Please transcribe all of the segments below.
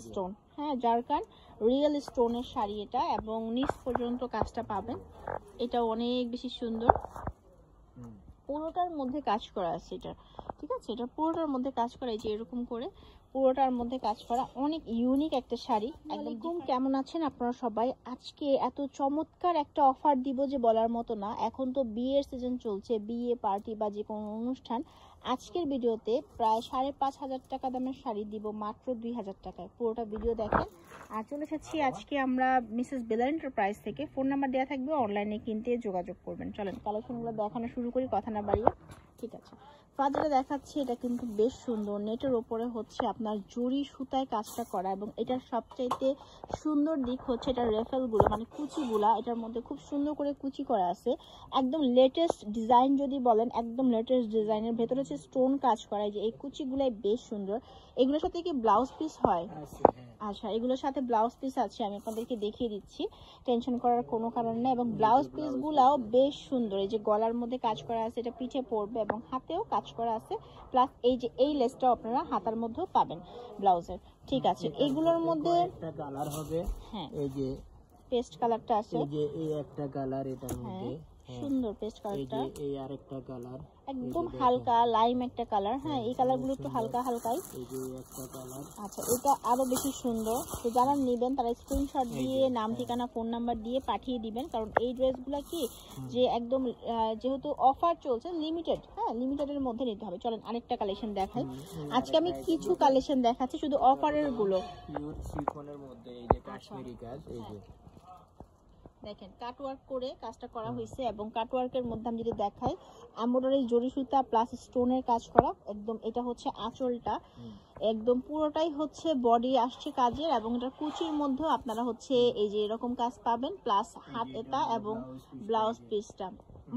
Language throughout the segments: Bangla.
স্টোন, হ্যাঁ জারকান রিয়েল স্টোনের শাড়ি এটা, এবং নিচ পর্যন্ত কাজটা পাবেন। এটা অনেক বেশি সুন্দর, পুরোটার মধ্যে কাজ করা আছে এটা, ঠিক আছে। এটা পুরোটার মধ্যে কাজ করা, এই যে এরকম করে পুরোটার মধ্যে কাজ করা, অনেক ইউনিক একটা শাড়ি। একদম কেমন আছেন আপনারা সবাই? আজকে এত চমৎকার একটা অফার দিব যে বলার মতো না। এখন তো বিয়ের সিজন চলছে, বিয়ে পার্টি বা যে কোনো অনুষ্ঠান। আজকের ভিডিওতে প্রায় 5,500 টাকা দামের শাড়ি দিব মাত্র 2,000 টাকায়। পুরোটা ভিডিও দেখেন। আর চলে এসেছি আজকে আমরা মিসেস বেলা এন্টারপ্রাইজ থেকে। ফোন নাম্বার দেওয়া থাকবে, অনলাইনে কিনতে যোগাযোগ করবেন। চলেন কালেকশনগুলো দেখানো শুরু করি, কথা না বাড়িয়ে। ঠিক আছে, ফার্স্টে দেখাচ্ছি, এটা কিন্তু বেশ সুন্দর। নেটের ওপরে হচ্ছে আপনার জরি সুতায় কাজটা করা, এবং এটার সবচাইতে সুন্দর দিক হচ্ছে এটার রেফেলগুলো, মানে কুচিগুলা এটার মধ্যে খুব সুন্দর করে কুচি করা আছে। একদম লেটেস্ট ডিজাইন যদি বলেন, একদম লেটেস্ট ডিজাইনের ভেতরে হচ্ছে স্টোন কাজ করা। যে এই কুচিগুলাই বেশ সুন্দর। এগুলোর সাথে কি ব্লাউজ পিস হয়? আচ্ছা, এগুলোর সাথে ব্লাউজ পিস আছে, আমি আপনাদেরকে দেখিয়ে দিচ্ছি, টেনশন করার কোনো কারণ নেই। এবং ব্লাউজ পিসগুলাও বেশ সুন্দর। এই যে গলার মধ্যে কাজ করা আছে, এটা পিঠে পড়বে, এবং হাতেও কাজ করা আছে। প্লাস এই যে এই লেসটাও আপনারা হাতার মধ্যেও পাবেন ব্লাউজের। ঠিক আছে, এগুলোর মধ্যে একটা কালার হবে, হ্যাঁ এই যে পেস্ট কালারটা আছে, এই যে এই একটা কালার, এটার মধ্যে সুন্দর পেস্ট কালারটা, এই যে এই আরেকটা কালার, একদম হালকা লাইম একটা কালার। হ্যাঁ, এই কালারগুলো একটু হালকা হালকাই। এই যে একটা কালার। আচ্ছা, এটা আরো বেশি সুন্দর। তো যারা নেবেন তারা স্ক্রিনশট দিয়ে নাম ঠিকানা ফোন নাম্বার দিয়ে পাঠিয়ে দিবেন, কারণ এই ড্রেসগুলো কি যে একদম যেহেতু অফার চলছে, লিমিটেড, হ্যাঁ লিমিটেডের মধ্যে নিতে হবে। চলেন আরেকটা কালেকশন দেখাই। আজকে আমি কিছু কালেকশন দেখাচ্ছি শুধু অফারের গুলো। পিওর শিফনের মধ্যে এই যে কাশ্মীরি কাজ, এই যে দেখেন কাটওয়ার্ক করে কাজটা করা হয়েছে, এবং কাটওয়ার্কের মধ্যে আমি যদি দেখাই, এমব্রয়ডারি জরি সুতা প্লাস স্টোনের কাজ করা। একদম এটা হচ্ছে আঁচলটা, একদম পুরোটাই হচ্ছে বডি আসছে কাজের, এবং এটা কুচির মধ্যে আপনারা হচ্ছে এই যে এরকম কাজ পাবেন, প্লাস হাত এটা এবং ব্লাউজ পিসটা।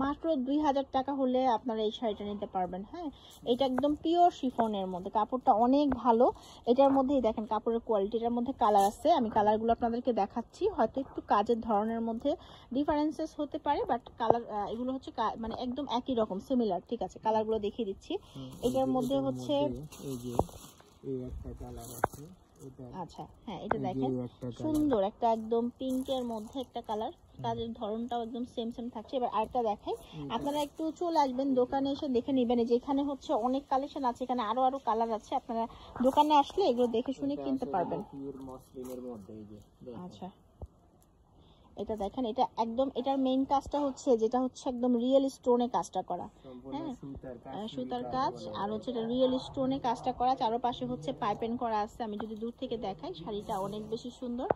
মাত্র 2,000 টাকা হলে আপনারা এই শাড়িটা নিতে পারবেন। হ্যাঁ, এটা একদম পিওর শিফনের মধ্যে, কাপড়টা অনেক ভালো। এটার মধ্যেই দেখেন কাপড়ের কোয়ালিটি, এটার মধ্যে কালার আছে, আমি কালারগুলো আপনাদেরকে দেখাচ্ছি। হয়তো একটু কাজের ধরনের মধ্যে ডিফারেন্সেস হতে পারে, বাট কালার এগুলো হচ্ছে মানে একদম একই রকম, সিমিলার। ঠিক আছে, কালারগুলো দেখিয়ে দিচ্ছি। এটার মধ্যে হচ্ছে এই যে এই একটা কালার আছে। আচ্ছা, হ্যাঁ এটা দেখেন সুন্দর একটা একদম পিঙ্কের মধ্যে একটা কালার, কাজের ধরনটাও একদম সেম সেম থাকছে। এবার আরেকটা দেখাই, আপনারা একটু চলে আসবেন দোকানে, এসে দেখে নেবেন। যে এখানে হচ্ছে অনেক কালেকশন আছে, এখানে আরো কালার আছে, আপনারা দোকানে আসলে এগুলো দেখে শুনে কিনতে পারবেন। আচ্ছা, এটা দেখেন, এটা একদম এটার মেইন কাজটা হচ্ছে যেটা হচ্ছে একদম রিয়েল স্টোনে কাজটা করা। হ্যাঁ, সুতার কাজ, আর হচ্ছে এটা রিয়েল স্টোনে কাজটা করা। চারপাশে হচ্ছে পাইপেন করা আছে। আমি যদি দূর থেকে দেখাই, শাড়িটা অনেক বেশি সুন্দর,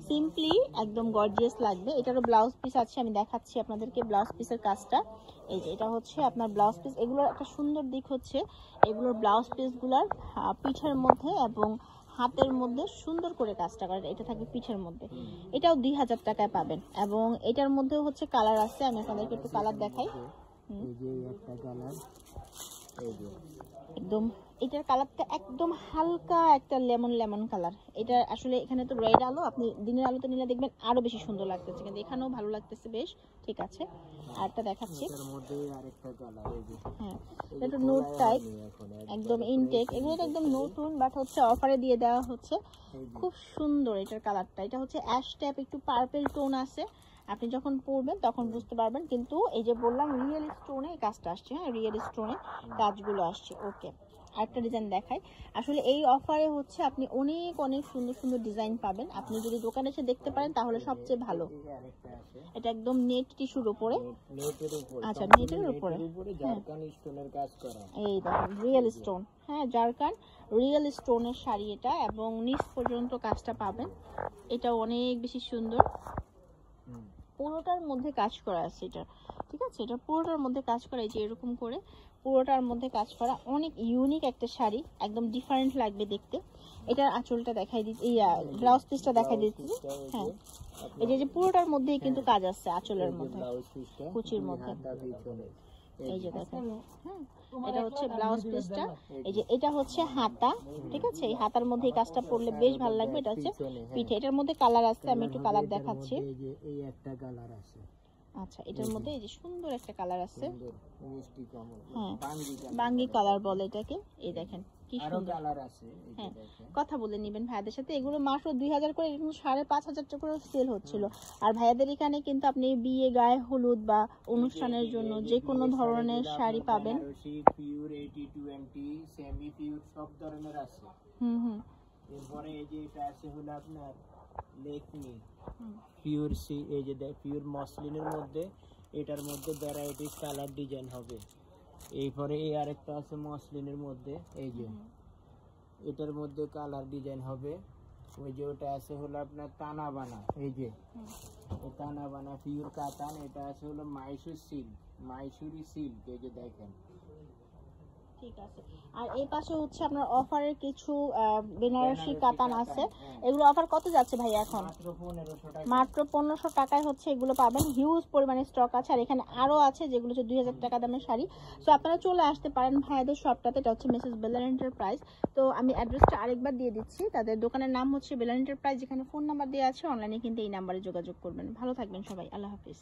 সিম্পলি একদম গর্জিয়াস লাগবে। এটারও ব্লাউজ পিস আছে, আমি দেখাচ্ছি আপনাদেরকে ব্লাউজ পিসের কাজটা। এই যে এটা হচ্ছে আপনার ব্লাউজ পিস। এগুলোর একটা সুন্দর দিক হচ্ছে এগুলোর ব্লাউজ পিসগুলোর পিঠের মধ্যে এবং হাতের মধ্যে সুন্দর করে কাজটা করে, এটা থাকবে পিঠের মধ্যে। এটাও 2,000 টাকায় পাবেন, এবং এটার মধ্যে হচ্ছে কালার আছে, আমি আপনাদেরকে একটু কালার দেখাই। এই যে একটা কালার, এই যে একদম এটার কালারটা একদম হালকা একটা লেমন কালার। এটা আসলে এখানে তো রেড আলো, আপনি দিনের আলোতে নিলে দেখবেন আরো বেশি সুন্দর লাগতেছে, কিন্তু এখানেও ভালো লাগতেছে বেশ। ঠিক আছে, আরেকটা দেখাচ্ছি। এর মধ্যে আরেকটা কালার, এই যে হ্যাঁ, এটা নোট টাইপ, একদম ইনটেক। এগুলো তো একদম নতুন, বাট হচ্ছে অফারে দিয়ে দেওয়া হচ্ছে। খুব সুন্দর এটার কালারটা। এটা হচ্ছে অ্যাশ টাইপ, একটু পার্পল টোন আছে। আপনি যখন পরবেন তখন বুঝতে পারবেন, কিন্তু এই যে বললাম রিয়েল স্টোনে এই কাজটা আসছে। হ্যাঁ, রিয়েল স্টোনে কাজগুলো আসছে। ওকে, আরেকটা ডিজাইন দেখাই। আসলে এই অফারে হচ্ছে আপনি অনেক সুন্দর সুন্দর ডিজাইন পাবেন। আপনি যদি দোকানে এসে দেখতে পারেন তাহলে সবচেয়ে ভালো। এটা একদম নেট টিস্যুর উপরে, আচ্ছা নেটের উপরে জারকান স্টোনের কাজ করা। এই দেখেন রিয়েল স্টোন, হ্যাঁ জারকান রিয়েল স্টোনের শাড়ি এটা, এবং নিচ পর্যন্ত কাজটা পাবেন। এটা অনেক বেশি সুন্দর, পুরোটার মধ্যে কাজ করা আছে এটা। ঠিক আছে, এটা পুরোটার মধ্যে কাজ করা, এই যে এরকম করে পুরোটার মধ্যে কাজ করা, অনেক ইউনিক একটা শাড়ি, একদম ডিফারেন্ট লাগবে দেখতে। এটার আঁচলটা দেখাই দিচ্ছি, ব্লাউজ পিসটা দেখাই দিচ্ছি। হ্যাঁ, এই যে পুরোটার মধ্যেই কিন্তু কাজ আছে আঁচলের মধ্যে, কুচির মধ্যে। এই যে দেখেন, হ্যাঁ এটা হচ্ছে ব্লাউজ পিসটা। এই যে এটা হচ্ছে হাতা। ঠিক আছে, এই হাতার মধ্যে এই কাজটা পরলে বেশ ভালো লাগবে। এটা হচ্ছে পিঠে, এটার মধ্যে কালার আছে, আমি একটু কালার দেখাচ্ছি। এই একটা কালার আছে। আচ্ছা, এটার মধ্যে এই যে সুন্দর একটা কালার আছে, হ্যাঁ বাঙ্গি কালার বলে এটাকে। এই দেখেন কি আরো সুন্দর। কালার আছে এই যে হ্যাঁ, দেখেন। কথা বলে নেবেন ভাইয়াদের সাথে। এগুলো মাত্র 2000 করে, কিন্তু 5,500 টাকা করে সেল হচ্ছিল। আর ভাইয়াদের এখানে কিন্তু আপনি বিয়ে, গায়ে হলুদ বা অনুষ্ঠানের জন্য যে কোনো ধরনের শাড়ি পাবেন। পিওর 80-20 সেমি পিওর সব ধরনের আছে। হুম। এরপরে এই যে এটা আছে হলো আপনার লেকমি হুম। পিওর এই যে পিওর মসলিনের মধ্যে, এটার মধ্যে ভ্যারাইটিস কালার ডিজাইন হবে। এরপরে এই আরেকটা আছে মসলিনের মধ্যে, এই যে এটার মধ্যে কালার ডিজাইন হবে। ওই যে ওটা আছে হলো আপনার টানা বানা, এই যে এই টানা বানা পিওর কাতান। এটা আছে হলো মাইসুরি সিল্ক, এই যে দেখেন। ঠিক আছে। আর এই পাশে হচ্ছে আপনার অফারের কিছু বেনারসি কাতান আছে। এগুলো অফার কত যাচ্ছে ভাই এখন? মাত্র 1500 টাকা। মাত্র 1500 টাকায় হচ্ছে এগুলো পাবেন। হিউজ পরিমাণে স্টক আছে। আর এখানে আরো আছে যেগুলো হচ্ছে 2000 টাকা দামের শাড়ি। সো আপনারা চলে আসতে পারেন ভাইয়াদের শপটাতে। এটা হচ্ছে মিসেস বেলার এন্টারপ্রাইজ। তো আমি অ্যাড্রেসটা আরেকবার দিয়ে দিচ্ছি। তাদের দোকানের নাম হচ্ছে বেলার এন্টারপ্রাইজ। যেখানে ফোন নাম্বার দেওয়া আছে, অনলাইনে কিন্তু এই নাম্বারে যোগাযোগ করবেন। ভালো থাকবেন সবাই, আল্লাহ হাফিজ।